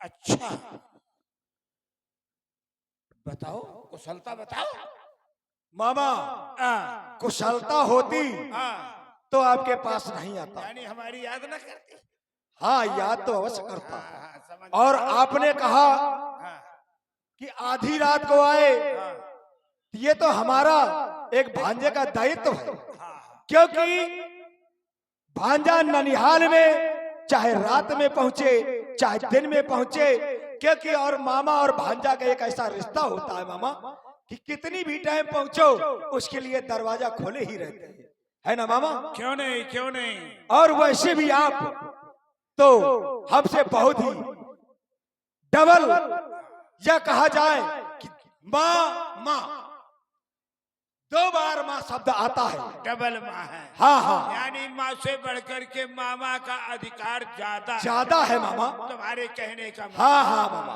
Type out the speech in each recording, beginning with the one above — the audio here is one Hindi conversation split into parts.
अच्छा बताओ, कुशलता बताओ। मामा हाँ कुशलता होती हाँ, तो आपके पास नहीं आता। यानी हमारी याद ना करते। हाँ, याद तो अवश्य करता। हाँ हाँ, समझ और गया। आपने कहा हाँ कि आधी रात को आए, हाँ ये तो हमारा एक भांजे का दायित्व है, हाँ क्योंकि भांजा ननिहाल में चाहे रात में पहुंचे चाहे दिन में पहुंचे, क्योंकि और मामा और भांजा का एक ऐसा रिश्ता होता है मामा कि कितनी भी टाइम पहुंचो उसके लिए दरवाजा खोले ही रहते हैं, है ना मामा। क्यों नहीं, क्यों नहीं। और वैसे भी आप तो हमसे बहुत ही डबल, या कहा जाए कि माँ माँ, दो बार माँ शब्द आता है। डबल माँ है। हाँ हाँ, यानी माँ से बढ़कर के मामा का अधिकार ज्यादा है मामा। तुम्हारे कहने का मतलब। हाँ हाँ मामा,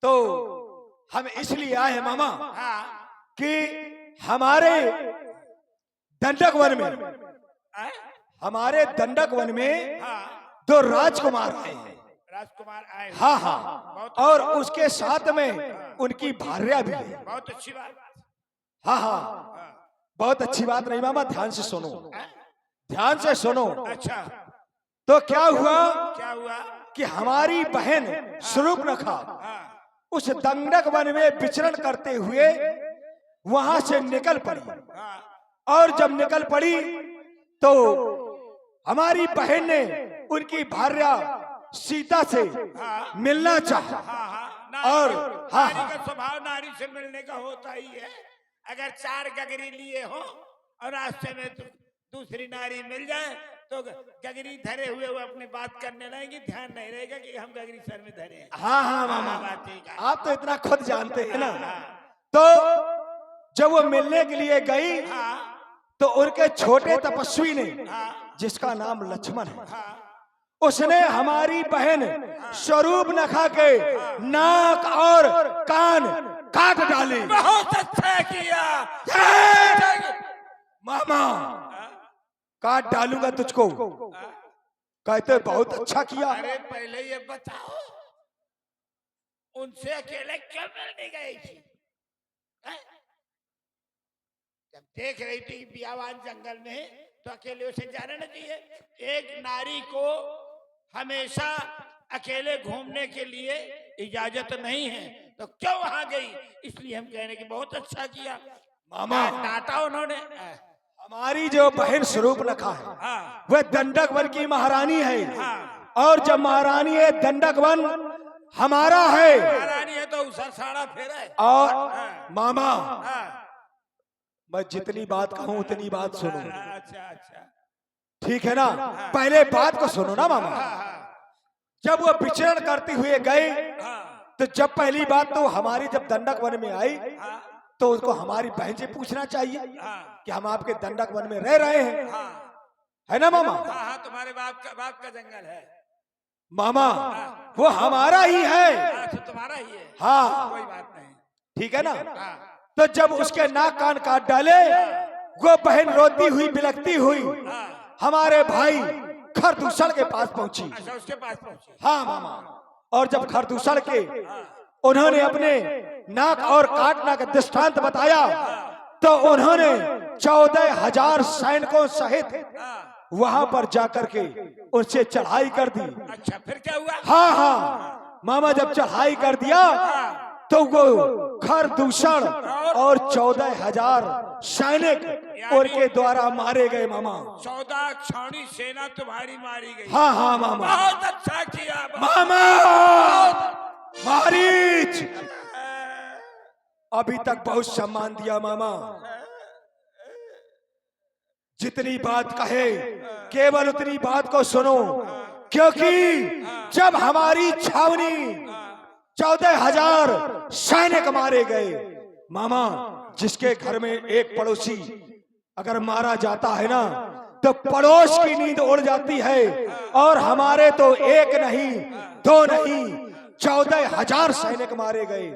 तो हम इसलिए आए हैं मामा हाँ कि हमारे दंडक वन में, हाँ हमारे दंडक वन में हाँ, दो राजकुमार आए हैं। राजकुमार आए हुए। हाँ हाँ, और उसके साथ में उनकी भार्या भी है। बहुत अच्छी बात। हाँ हाँ, हाँ, बहुत अच्छी बात नहीं मामा, ध्यान से सुनो, ध्यान से सुनो। अच्छा तो क्या हुआ क्या हुआ। कि हमारी बहन शूर्पणखा हाँ उस दंडक वन में विचरण करते हुए वहां से निकल पड़ी, हाँ और जब निकल पड़ी तो हमारी बहन ने उनकी भार्या सीता से मिलना चाहा। हाँ हाँ, और हाँ नारी हाँ, का स्वभाव नारी से मिलने का होता ही है। अगर चार गगरी लिए हो और रास्ते में दूसरी नारी मिल जाए तो गगरी धरे हुए वो अपनी बात करने लगेंगी, ध्यान नहीं रहेगा कि हम गगरी सर में धरे हैं। हाँ हाँ मामा, बात ठीक है। आप तो इतना खुद जानते हैं ना। तो जब वो मिलने के लिए गई तो उनके छोटे तपस्वी ने, जिसका नाम लक्ष्मण है, उसने हमारी बहन शूर्पणखा के नाक और कान काट डाले। बहुत अच्छा किया मामा, काट डालूंगा तुझको, कहते बहुत अच्छा किया। अरे पहले ये बताओ उनसे अकेले क्यों मिलने गई थी। हैं? जब देख रही थी बियावान जंगल में तो अकेले उसे जाना न चाहिए। एक नारी को हमेशा अकेले घूमने के लिए इजाजत नहीं है, तो क्यों वहां गई। इसलिए हम कहने की बहुत अच्छा किया। मामा, डांटा उन्होंने। हमारी जो बहन शूर्पणखा है हाँ वह दंडक वन की महारानी है, हाँ, और जब महारानी है दंडक वन हमारा है। महारानी है तो उसका साड़ा फेरा है। और हाँ, मामा, हाँ, मैं जितनी बात कहूं उतनी बात सुनो, अच्छा अच्छा। ठीक है ना। पहले बात को सुनो ना मामा। जब वो विचरण करते हुए गए तो जब पहली बात तो हमारी जब दंडक वन में आई तो उसको हमारी बहन से पूछना चाहिए कि हम आपके दंडक वन में रह रहे हैं, है ना मामा। हाँ हाँ, तुम्हारे बाप का जंगल है मामा, वो हमारा ही है। अच्छा, तुम्हारा ही है। हाँ, कोई बात नहीं। ठीक है ना। हाँ तो जब उसके नाक कान काट डाले, वो बहन रोती हुई बिलखती हुई हमारे भाई खरदूषण के पास पहुंची। अच्छा, उसके पास पहुंचे। हाँ मामा, और जब खरदूषण के उन्होंने अपने नाक और काटना का दृष्टांत बताया तो उन्होंने 14,000 सैनिकों सहित वहां पर जाकर के उनसे चढ़ाई कर दी। अच्छा, फिर क्या हुआ। हाँ हाँ मामा, जब चढ़ाई कर दिया तो वो खरदूषण और 14,000 सैनिक उनके द्वारा मारे गए मामा। 14 क्षौणी सेना तुम्हारी मारी गई। हाँ हाँ मामा। बहुत अच्छा किया मामा, मारीच अभी तक बहुत सम्मान दिया मामा। जितनी बात कहे केवल उतनी बात को सुनो, क्योंकि जब हमारी छावनी 14,000 सैनिक मारे गए मामा, जिसके घर में एक पड़ोसी अगर मारा जाता है ना तो पड़ोस की नींद उड़ जाती है, और हमारे तो एक नहीं दो नहीं 14,000 सैनिक मारे गए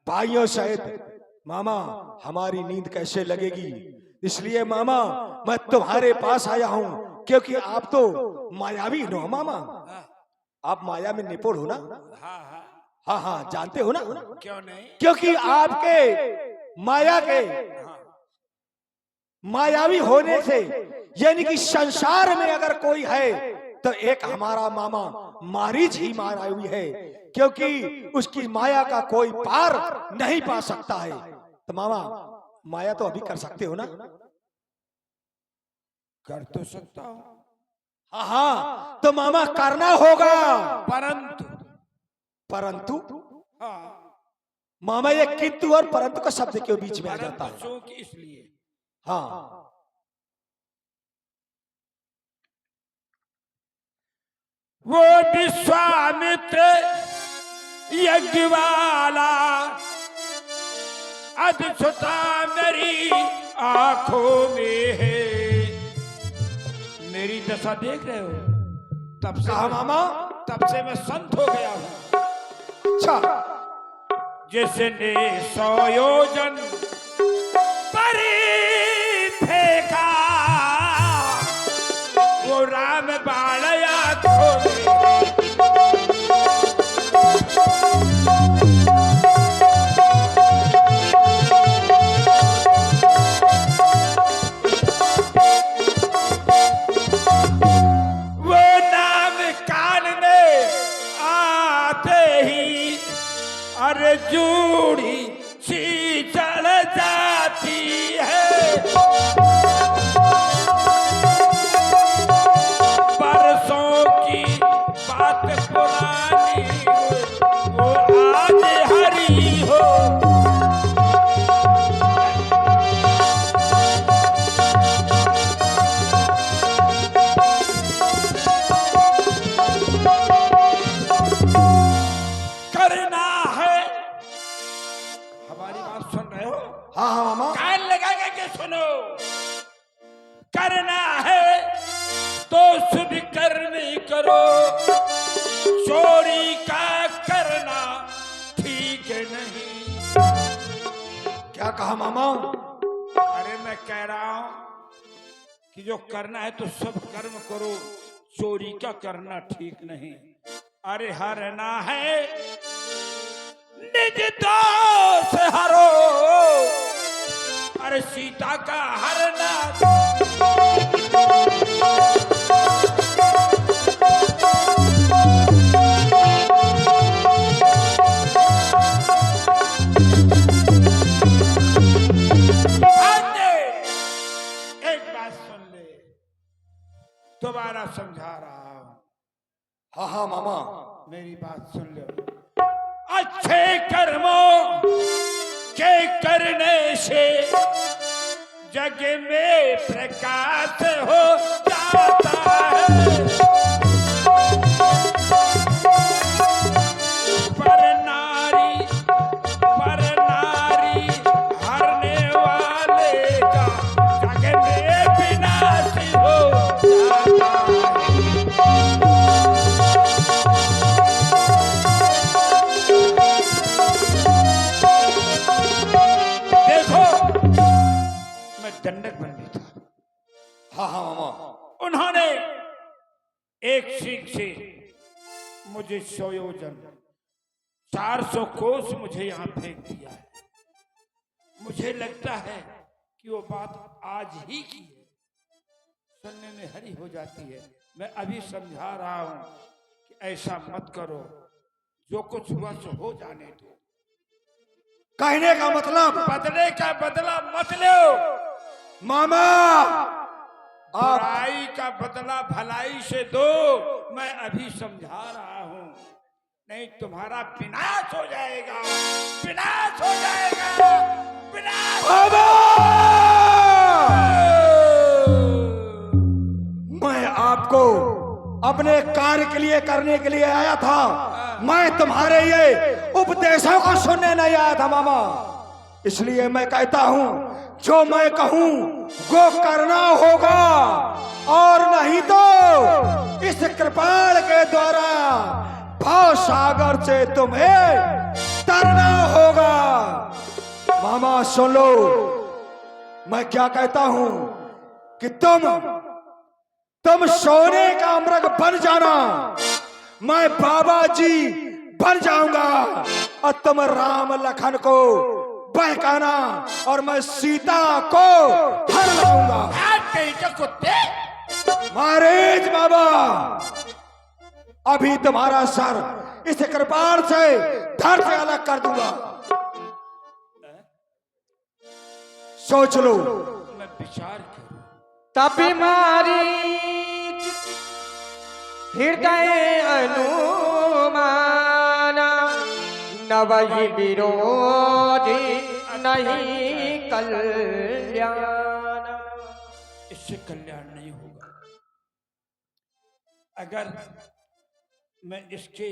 भाइयों सहित। मामा, हमारी नींद कैसे लगेगी। इसलिए मामा मैं तुम्हारे पास आया हूं, क्योंकि आप तो मायावी हो मामा, आप माया में निपुण हो ना? हाँ हाँ, हाँ हाँ, जानते हो ना? क्यों नहीं? क्योंकि आपके माया के हाँ, मायावी होने से, यानी कि संसार में अगर कोई है तो एक हमारा मामा मारीच ही मायावी है, क्योंकि उसकी माया का कोई पार नहीं पा सकता है। तो मामा माया तो अभी कर सकते हो ना? कर तो सकता हूँ, हाँ हाँ, तो मामा करना होगा। परंतु परंतु हाँ, मामा ये किंतु और परंतु का शब्द क्यों बीच में आ जाता है? चूंकि इसलिए हाँ, वो विश्वामित्र यज्ञ वाला अद्भुता मेरी आंखों में है। मेरी दशा देख रहे हो? तब से कहा मामा? तब से मैं संत हो गया हूँ। अच्छा, जिसने 100 योजन परी फेंका, वो राम बाणया खोले। वो नाम कान में आते ही अर्जुनी सी चढ़ जाती है। बरसों की बात पुरानी वो आज हरी हो। करना है, हमारी बात सुन रहे हो? हाँ हाँ मामा, कान लगा के सुनो। करना है तो शुभ कर्म करो, चोरी का करना ठीक नहीं। क्या कहा मामा? अरे मैं कह रहा हूं कि जो करना है तो सब कर्म करो, चोरी का करना ठीक नहीं। अरे हरना है निज दोष हरो, अरे सीता का हरना। एक बात सुन ले, दोबारा समझा रहा हूं। हाँ हाँ मामा, मेरी बात सुन लो। अच्छे कर्मों के करने से जग में प्रकाश हो जाता है। पर नारी हरने वाले का जग में विनाश हो जाता है। देखो, मैं दंडक बंदी था। हाँ हाँ मामा, उन्होंने एक सीख से मुझे 100 योजन 400 कोस मुझे यहाँ फेंक दिया है। मुझे लगता है कि वो बात आज ही की है, सुनने में हरी हो जाती है। मैं अभी समझा रहा हूं कि ऐसा मत करो, जो कुछ हुआ सो हो जाने दो। कहने का मतलब बदले का बदला मत लो। मामा आप बुराई का बदला भलाई से दो। मैं अभी समझा रहा हूं, नहीं तुम्हारा विनाश हो जाएगा, विनाश हो जाएगा, विनाश। बाबा, मैं आपको अपने कार्य के लिए करने के लिए आया था, मैं तुम्हारे ये उपदेशों को सुनने नहीं आया था मामा। इसलिए मैं कहता हूं, जो मैं कहूं वो करना होगा, और नहीं तो इस कृपाण के द्वारा भाव सागर से तुम्हें तरना होगा। मामा सुन लो, मैं क्या कहता हूं कि तुम सोने का मृग बन जाना, मैं बाबा जी बन जाऊंगा और तुम राम लखन को बहकाना और मैं सीता को हर लाऊंगा। कहीं के कुत्ते, महाराज बाबा, अभी तुम्हारा सर इस कृपाण से धड़ से अलग कर दूंगा। सोच लो। मैं विचार करूं। तभी मारी हृदय अनुमाना, नवहि विरोधी नहीं कल्याण। इससे कल्याण नहीं होगा। अगर मैं इसके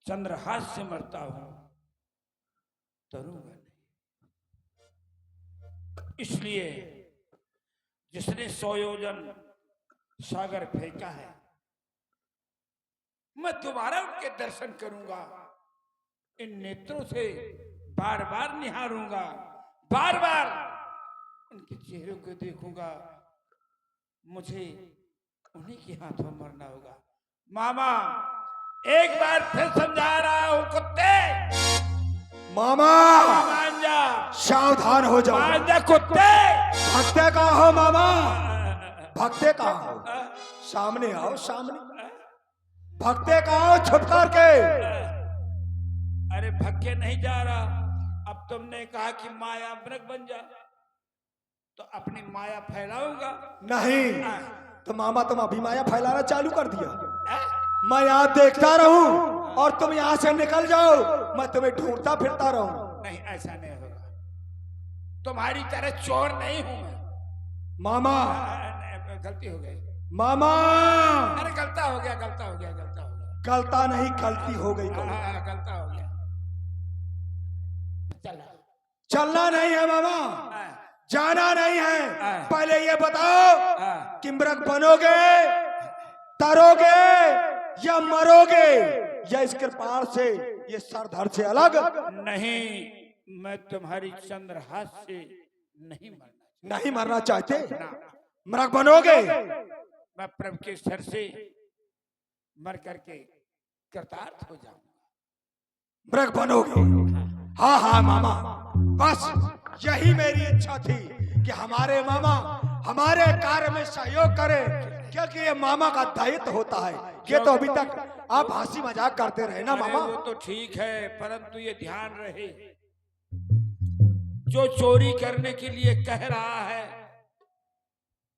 चंद्रहास से मरता हूं, तरूंगा नहीं। इसलिए जिसने 100 योजन सागर फेंका है, मैं दोबारा उनके दर्शन करूंगा। इन नेत्रों से बार बार निहारूंगा, बार बार उनके चेहरों को देखूंगा। मुझे उन्हीं के हाथों मरना होगा। मामा, एक बार फिर समझा रहा हूं कुत्ते। मामा मान जा, सावधान हो जाओ। मान जा कुत्ते। भक्ते कहाँ हो मामा? भक्ते कहाँ हो? सामने आओ, सामने। भक्ते कहाँ हो? छुप करके। अरे भक्के नहीं जा रहा। अब तुमने कहा कि माया मृग बन जा, तो अपनी माया फैलाऊंगा। नहीं तो मामा तुम अभी माया फैलाना चालू कर दिया। मैं यहाँ देखता रहूं और तुम यहाँ से निकल जाओ, मैं तुम्हें ढूंढता फिरता रहूं। नहीं, ऐसा नहीं होगा। तुम्हारी तरह चोर नहीं हूं मैं। मामा गलती हो गई मामा। अरे गलता हो गया, गलता हो गया, गलता हो गया। गलता नहीं गलती हो गई। तो गलता हो गया। चला। चलना नहीं है मामा, जाना नहीं है। पहले ये बताओ कि मृग बनोगे, तरोगे या मरोगे, या इस कृपाण से ये सरधड़ से अलग? नहीं, मैं तुम्हारी चंद्रहास से नहीं मरना। नहीं मरना चाहते? मृग बनोगे? मैं प्रभु के सर से मर करके कृतार्थ हो जाऊंगा। मृग बनोगे? हाँ हाँ मामा, बस यही मेरी इच्छा थी कि हमारे मामा हमारे कार्य में सहयोग करें, क्योंकि ये मामा का दायित्व होता है। ये तो अभी तक आप हंसी मजाक करते रहे ना मामा। वो तो ठीक है, परंतु ये ध्यान रहे, जो चोरी करने के लिए कह रहा है,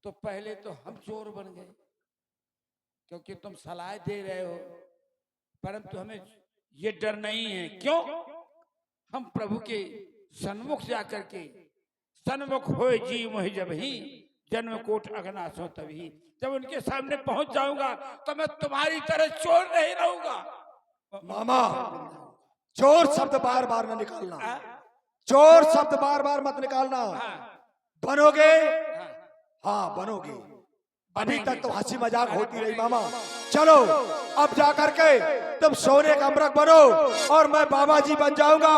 तो पहले तो हम चोर बन गए, क्योंकि तुम सलाह दे रहे हो। परंतु हमें ये डर नहीं है। क्यों? हम प्रभु के सन्मुख जाकर के, सन्मुख होए जी मोहि जब ही, जन्म कोट अगनाश हो तभी। जब उनके सामने पहुंच जाऊंगा तो मैं तुम्हारी तरह चोर नहीं रहूंगा। मामा चोर शब्द बार बार न निकालना, चोर शब्द बार बार मत निकालना। बनोगे? हाँ बनोगे। अभी तक तो हंसी मजाक होती रही मामा। चलो अब जाकर के तुम सोने का मृग बनो और मैं बाबा जी बन जाऊंगा।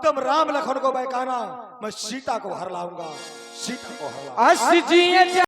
तुम राम लखन को बहकाना, मैं सीता को हर लाऊंगा, सीता को हर लाऊंगा।